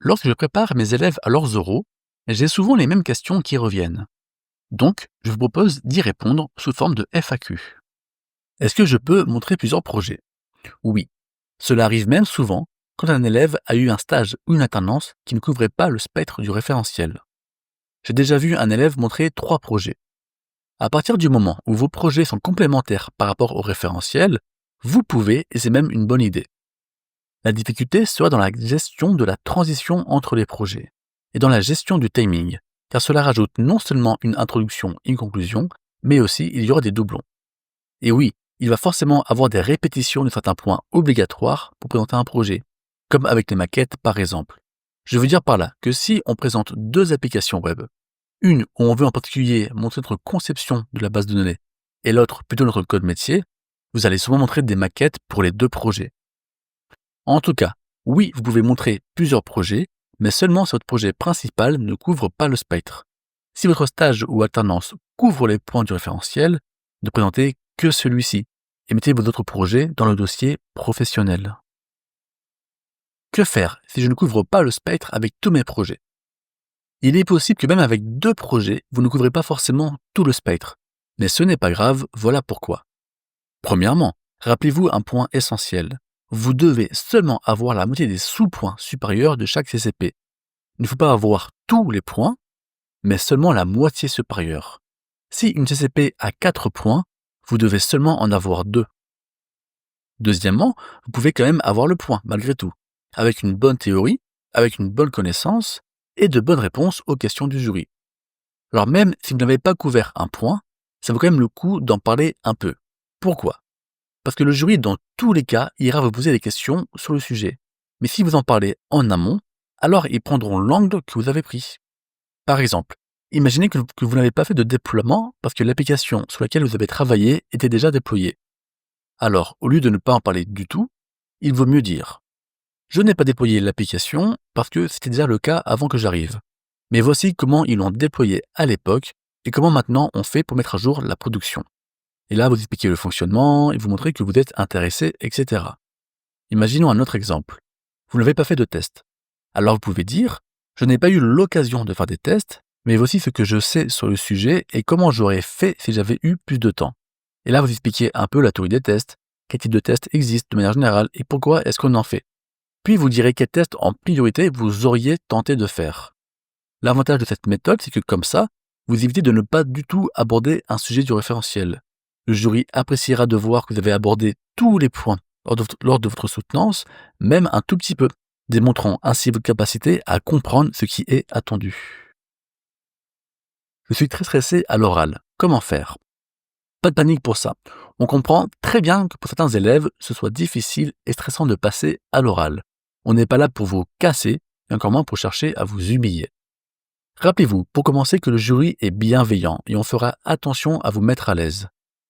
Lorsque je prépare mes élèves à leurs oraux, j'ai souvent les mêmes questions qui reviennent. Donc, je vous propose d'y répondre sous forme de FAQ. Est-ce que je peux montrer plusieurs projets? Oui. Cela arrive même souvent quand un élève a eu un stage ou une alternance qui ne couvrait pas le spectre du référentiel. J'ai déjà vu un élève montrer 3 projets. À partir du moment où vos projets sont complémentaires par rapport au référentiel, vous pouvez, et c'est même une bonne idée. La difficulté sera dans la gestion de la transition entre les projets et dans la gestion du timing, car cela rajoute non seulement une introduction et une conclusion, mais aussi il y aura des doublons. Et oui, il va forcément avoir des répétitions de certains points obligatoires pour présenter un projet, comme avec les maquettes par exemple. Je veux dire par là que si on présente 2 applications web, une où on veut en particulier montrer notre conception de la base de données et l'autre plutôt notre code métier, vous allez souvent montrer des maquettes pour les 2 projets. En tout cas, oui, vous pouvez montrer plusieurs projets, mais seulement si votre projet principal ne couvre pas le spectre. Si votre stage ou alternance couvre les points du référentiel, ne présentez que celui-ci et mettez vos autres projets dans le dossier professionnel. Que faire si je ne couvre pas le spectre avec tous mes projets? Il est possible que même avec 2 projets, vous ne couvrez pas forcément tout le spectre. Mais ce n'est pas grave, voilà pourquoi. Premièrement, rappelez-vous un point essentiel. Vous devez seulement avoir la moitié des sous-points supérieurs de chaque CCP. Il ne faut pas avoir tous les points, mais seulement la moitié supérieure. Si une CCP a 4 points, vous devez seulement en avoir 2. Deuxièmement, vous pouvez quand même avoir le point, malgré tout, avec une bonne théorie, avec une bonne connaissance et de bonnes réponses aux questions du jury. Alors même si vous n'avez pas couvert un point, ça vaut quand même le coup d'en parler un peu. Pourquoi? Parce que le jury, dans tous les cas, ira vous poser des questions sur le sujet. Mais si vous en parlez en amont, alors ils prendront l'angle que vous avez pris. Par exemple, imaginez que vous n'avez pas fait de déploiement parce que l'application sur laquelle vous avez travaillé était déjà déployée. Alors, au lieu de ne pas en parler du tout, il vaut mieux dire: je n'ai pas déployé l'application parce que c'était déjà le cas avant que j'arrive. Mais voici comment ils l'ont déployé à l'époque et comment maintenant on fait pour mettre à jour la production. Et là, vous expliquez le fonctionnement et vous montrez que vous êtes intéressé, etc. Imaginons un autre exemple. Vous n'avez pas fait de test. Alors vous pouvez dire: je n'ai pas eu l'occasion de faire des tests, mais voici ce que je sais sur le sujet et comment j'aurais fait si j'avais eu plus de temps. Et là, vous expliquez un peu la théorie des tests, quel type de tests existe de manière générale et pourquoi est-ce qu'on en fait. Puis vous direz quel test en priorité vous auriez tenté de faire. L'avantage de cette méthode, c'est que comme ça, vous évitez de ne pas du tout aborder un sujet du référentiel. Le jury appréciera de voir que vous avez abordé tous les points lors de votre soutenance, même un tout petit peu, démontrant ainsi votre capacité à comprendre ce qui est attendu. Je suis très stressé à l'oral. Comment faire? Pas de panique pour ça. On comprend très bien que pour certains élèves, ce soit difficile et stressant de passer à l'oral. On n'est pas là pour vous casser, et encore moins pour chercher à vous humilier. Rappelez-vous, pour commencer, que le jury est bienveillant et on fera attention à vous mettre à l'aise.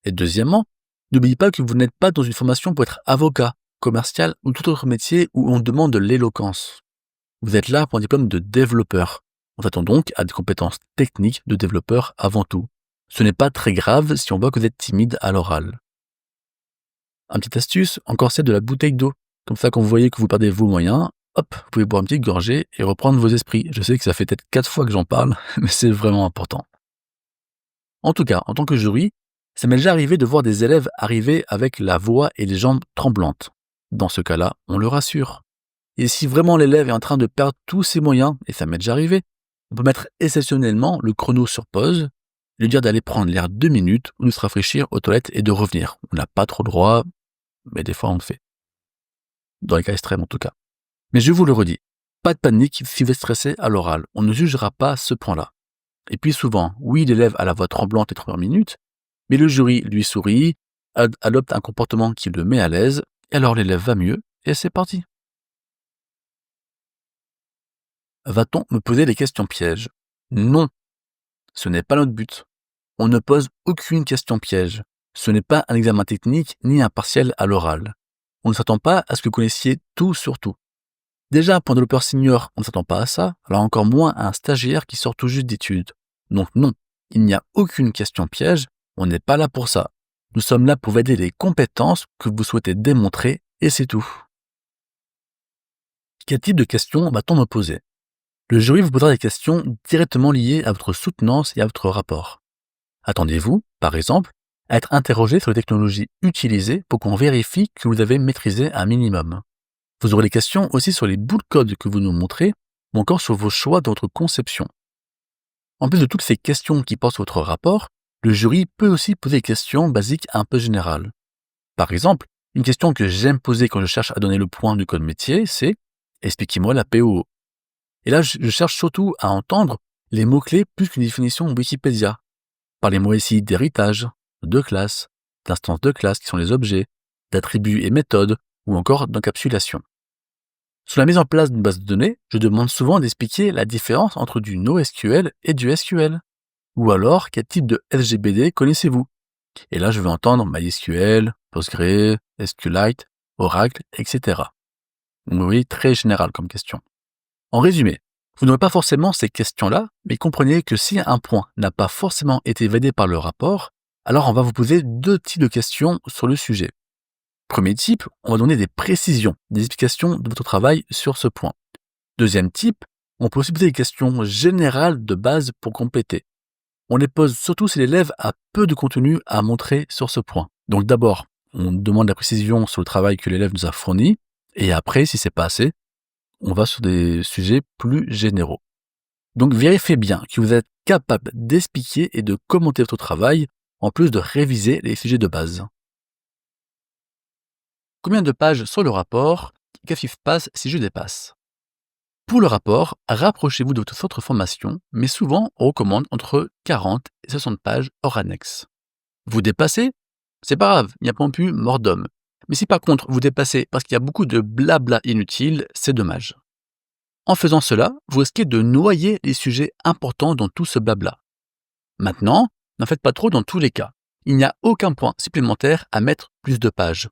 Et deuxièmement, n'oubliez pas que vous n'êtes pas dans une formation pour être avocat, commercial ou tout autre métier où on demande de l'éloquence. Vous êtes là pour un diplôme de développeur. On s'attend donc à des compétences techniques de développeur avant tout. Ce n'est pas très grave si on voit que vous êtes timide à l'oral. Un petite astuce, encore celle de la bouteille d'eau. Comme ça, quand vous voyez que vous perdez vos moyens, hop, vous pouvez boire une petite gorgée et reprendre vos esprits. Je sais que ça fait peut-être 4 fois que j'en parle, mais c'est vraiment important. En tout cas, en tant que jury, ça m'est déjà arrivé de voir des élèves arriver avec la voix et les jambes tremblantes. Dans ce cas-là, on le rassure. Et si vraiment l'élève est en train de perdre tous ses moyens, et ça m'est déjà arrivé, on peut mettre exceptionnellement le chrono sur pause, lui dire d'aller prendre l'air 2 minutes ou de se rafraîchir aux toilettes et de revenir. On n'a pas trop le droit, mais des fois on le fait. Dans les cas extrêmes en tout cas. Mais je vous le redis, pas de panique si vous êtes stressé à l'oral, on ne jugera pas ce point-là. Et puis souvent, oui, l'élève a la voix tremblante les 3 minutes, mais le jury lui sourit, adopte un comportement qui le met à l'aise, et alors l'élève va mieux, et c'est parti. Va-t-on me poser des questions pièges? Non, ce n'est pas notre but. On ne pose aucune question piège. Ce n'est pas un examen technique ni un partiel à l'oral. On ne s'attend pas à ce que vous connaissiez tout sur tout. Déjà, pour un développeur senior, on ne s'attend pas à ça, alors encore moins à un stagiaire qui sort tout juste d'études. Donc non, il n'y a aucune question piège, on n'est pas là pour ça. Nous sommes là pour valider les compétences que vous souhaitez démontrer, et c'est tout. Quel type de questions va-t-on me poser? Le jury vous posera des questions directement liées à votre soutenance et à votre rapport. Attendez-vous, par exemple, à être interrogé sur les technologies utilisées pour qu'on vérifie que vous avez maîtrisé un minimum. Vous aurez des questions aussi sur les bouts de code que vous nous montrez ou encore sur vos choix dans votre conception. En plus de toutes ces questions qui portent sur votre rapport, le jury peut aussi poser des questions basiques un peu générales. Par exemple, une question que j'aime poser quand je cherche à donner le point du code métier, c'est expliquez-moi la POO. Et là, je cherche surtout à entendre les mots-clés plus qu'une définition Wikipédia. Parlez-moi ici d'héritage, de classe, d'instances de classe qui sont les objets, d'attributs et méthodes, ou encore d'encapsulation. Sur la mise en place d'une base de données, je demande souvent d'expliquer la différence entre du NoSQL et du SQL. Ou alors, quel type de SGBD connaissez-vous? Et là, je veux entendre MySQL, Postgre, SQLite, Oracle, etc. Oui, très général comme question. En résumé, vous n'aurez pas forcément ces questions-là, mais comprenez que si un point n'a pas forcément été validé par le rapport, alors on va vous poser deux types de questions sur le sujet. Premier type, on va donner des précisions, des explications de votre travail sur ce point. Deuxième type, on peut aussi poser des questions générales de base pour compléter. On les pose surtout si l'élève a peu de contenu à montrer sur ce point. Donc d'abord, on demande la précision sur le travail que l'élève nous a fourni, et après, si c'est pas assez, on va sur des sujets plus généraux. Donc vérifiez bien que vous êtes capable d'expliquer et de commenter votre travail, en plus de réviser les sujets de base. Combien de pages sur le rapport? Qu'est-ce qui se passe si je dépasse? Pour le rapport, rapprochez-vous de votre formation, mais souvent on recommande entre 40 et 60 pages hors annexe. Vous dépassez? C'est pas grave, il n'y a pas non plus mort d'homme. Mais si par contre vous dépassez parce qu'il y a beaucoup de blabla inutile, c'est dommage. En faisant cela, vous risquez de noyer les sujets importants dans tout ce blabla. Maintenant, n'en faites pas trop dans tous les cas. Il n'y a aucun point supplémentaire à mettre plus de pages.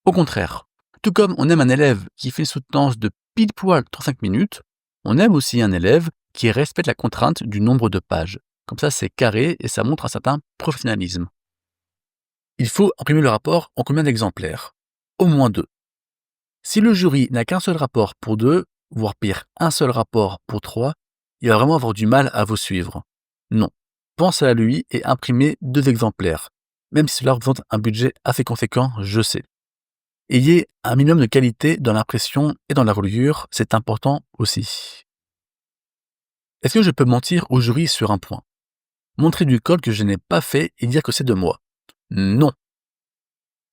Au contraire, tout comme on aime un élève qui fait une soutenance de pile poil 35 minutes, on aime aussi un élève qui respecte la contrainte du nombre de pages. Comme ça, c'est carré et ça montre un certain professionnalisme. Il faut imprimer le rapport en combien d'exemplaires? Au moins 2. Si le jury n'a qu'un seul rapport pour 2, voire pire, un seul rapport pour 3, il va vraiment avoir du mal à vous suivre. Non. Pensez à lui et imprimez 2 exemplaires. Même si cela représente un budget assez conséquent, je sais. Ayez un minimum de qualité dans l'impression et dans la reliure, c'est important aussi. Est-ce que je peux mentir au jury sur un point? Montrer du code que je n'ai pas fait et dire que c'est de moi? Non.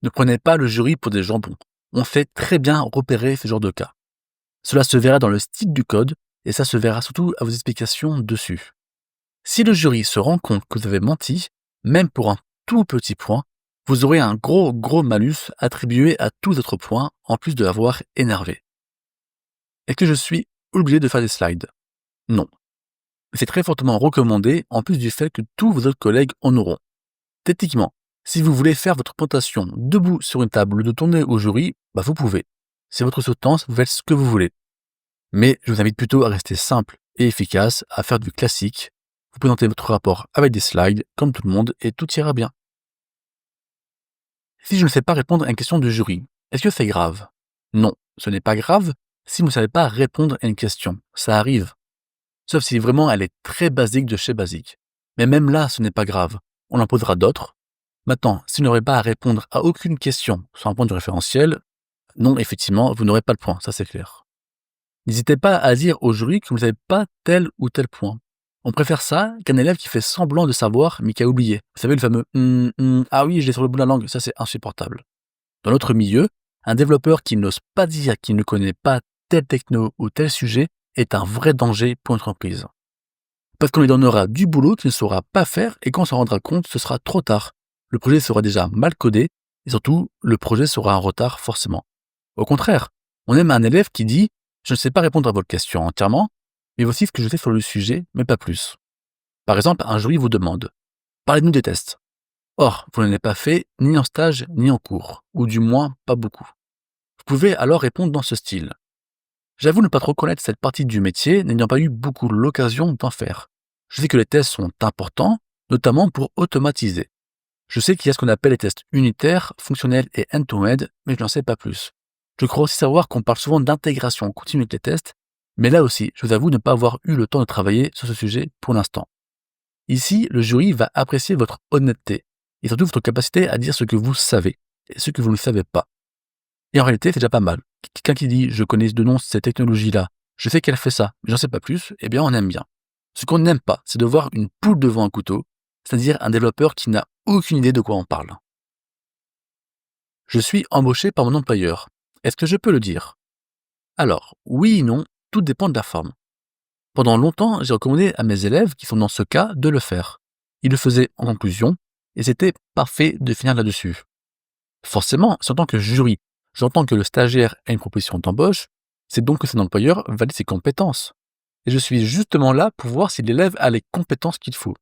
Ne prenez pas le jury pour des jambons. On fait très bien repérer ce genre de cas. Cela se verra dans le style du code et ça se verra surtout à vos explications dessus. Si le jury se rend compte que vous avez menti, même pour un tout petit point, vous aurez un gros malus attribué à tous les autres points en plus de l'avoir énervé. Est-ce que je suis obligé de faire des slides? Non. C'est très fortement recommandé en plus du fait que tous vos autres collègues en auront. Techniquement, si vous voulez faire votre présentation debout sur une table de tourner au jury, vous pouvez. C'est votre soutenance, vous faites ce que vous voulez. Mais je vous invite plutôt à rester simple et efficace, à faire du classique. Vous présentez votre rapport avec des slides, comme tout le monde, et tout ira bien. Si je ne sais pas répondre à une question du jury, est-ce que c'est grave? Non, ce n'est pas grave si vous ne savez pas répondre à une question. Ça arrive. Sauf si vraiment elle est très basique de chez basique. Mais même là, ce n'est pas grave. On en posera d'autres. Maintenant, si vous n'aurez pas à répondre à aucune question sur un point du référentiel, non, effectivement, vous n'aurez pas le point, ça c'est clair. N'hésitez pas à dire au jury que vous n'avez pas tel ou tel point. On préfère ça qu'un élève qui fait semblant de savoir mais qui a oublié. Vous savez le fameux ah oui, je l'ai sur le bout de la langue, ça c'est insupportable. Dans notre milieu, un développeur qui n'ose pas dire qu'il ne connaît pas tel techno ou tel sujet est un vrai danger pour une entreprise. Parce qu'on lui donnera du boulot qu'il ne saura pas faire et quand on s'en rendra compte, ce sera trop tard. Le projet sera déjà mal codé et surtout, le projet sera en retard forcément. Au contraire, on aime un élève qui dit « Je ne sais pas répondre à votre question entièrement, mais voici ce que je sais sur le sujet, mais pas plus. » Par exemple, un jury vous demande « Parlez-nous des tests. » Or, vous n'en avez pas fait ni en stage ni en cours, ou du moins pas beaucoup. Vous pouvez alors répondre dans ce style. J'avoue ne pas trop connaître cette partie du métier, n'ayant pas eu beaucoup l'occasion d'en faire. Je sais que les tests sont importants, notamment pour automatiser. Je sais qu'il y a ce qu'on appelle les tests unitaires, fonctionnels et end-to-end, mais je n'en sais pas plus. Je crois aussi savoir qu'on parle souvent d'intégration continue avec les tests, mais là aussi, je vous avoue ne pas avoir eu le temps de travailler sur ce sujet pour l'instant. Ici, le jury va apprécier votre honnêteté et surtout votre capacité à dire ce que vous savez et ce que vous ne savez pas. Et en réalité, c'est déjà pas mal. Quelqu'un qui dit je connais de nom cette technologie-là, je sais qu'elle fait ça, mais j'en sais pas plus, eh bien on aime bien. Ce qu'on n'aime pas, c'est de voir une poule devant un couteau, c'est-à-dire un développeur qui n'a aucune idée de quoi on parle. Je suis embauché par mon employeur. Est-ce que je peux le dire? Alors, oui et non, tout dépend de la forme. Pendant longtemps, j'ai recommandé à mes élèves qui sont dans ce cas de le faire. Ils le faisaient en conclusion, et c'était parfait de finir là-dessus. Forcément, si en tant que jury, j'entends que le stagiaire a une proposition d'embauche, c'est donc que son employeur valide ses compétences. Et je suis justement là pour voir si l'élève a les compétences qu'il faut.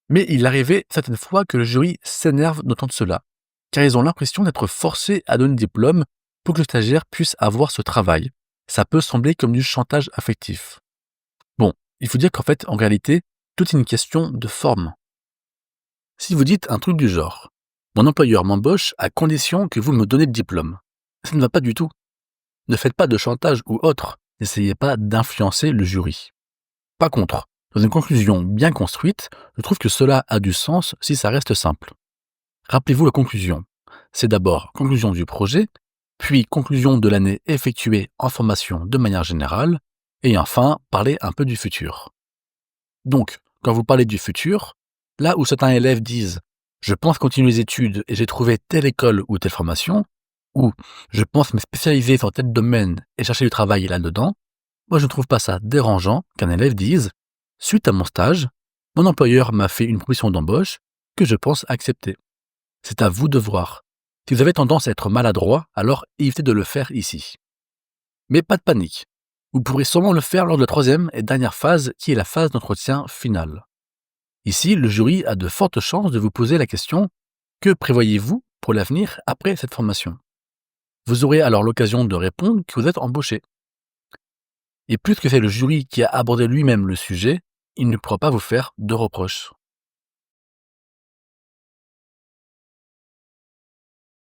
Mais il arrivait certaines fois que le jury s'énerve d'entendre cela, car ils ont l'impression d'être forcés à donner des diplômes pour que le stagiaire puisse avoir ce travail. Ça peut sembler comme du chantage affectif. Bon, il faut dire qu'en fait, en réalité, tout est une question de forme. Si vous dites un truc du genre, mon employeur m'embauche à condition que vous me donnez le diplôme, ça ne va pas du tout. Ne faites pas de chantage ou autre, n'essayez pas d'influencer le jury. Par contre, dans une conclusion bien construite, je trouve que cela a du sens si ça reste simple. Rappelez-vous la conclusion. C'est d'abord conclusion du projet, puis conclusion de l'année effectuée en formation de manière générale, et enfin parler un peu du futur. Donc, quand vous parlez du futur, là où certains élèves disent « je pense continuer les études et j'ai trouvé telle école ou telle formation » ou « je pense me spécialiser dans tel domaine et chercher du travail là-dedans », moi je ne trouve pas ça dérangeant qu'un élève dise « suite à mon stage, mon employeur m'a fait une proposition d'embauche que je pense accepter ». C'est à vous de voir. Si vous avez tendance à être maladroit, alors évitez de le faire ici. Mais pas de panique. Vous pourrez sûrement le faire lors de la troisième et dernière phase qui est la phase d'entretien final. Ici, le jury a de fortes chances de vous poser la question « Que prévoyez-vous pour l'avenir après cette formation ?» Vous aurez alors l'occasion de répondre que vous êtes embauché. Et puisque c'est le jury qui a abordé lui-même le sujet, il ne pourra pas vous faire de reproches.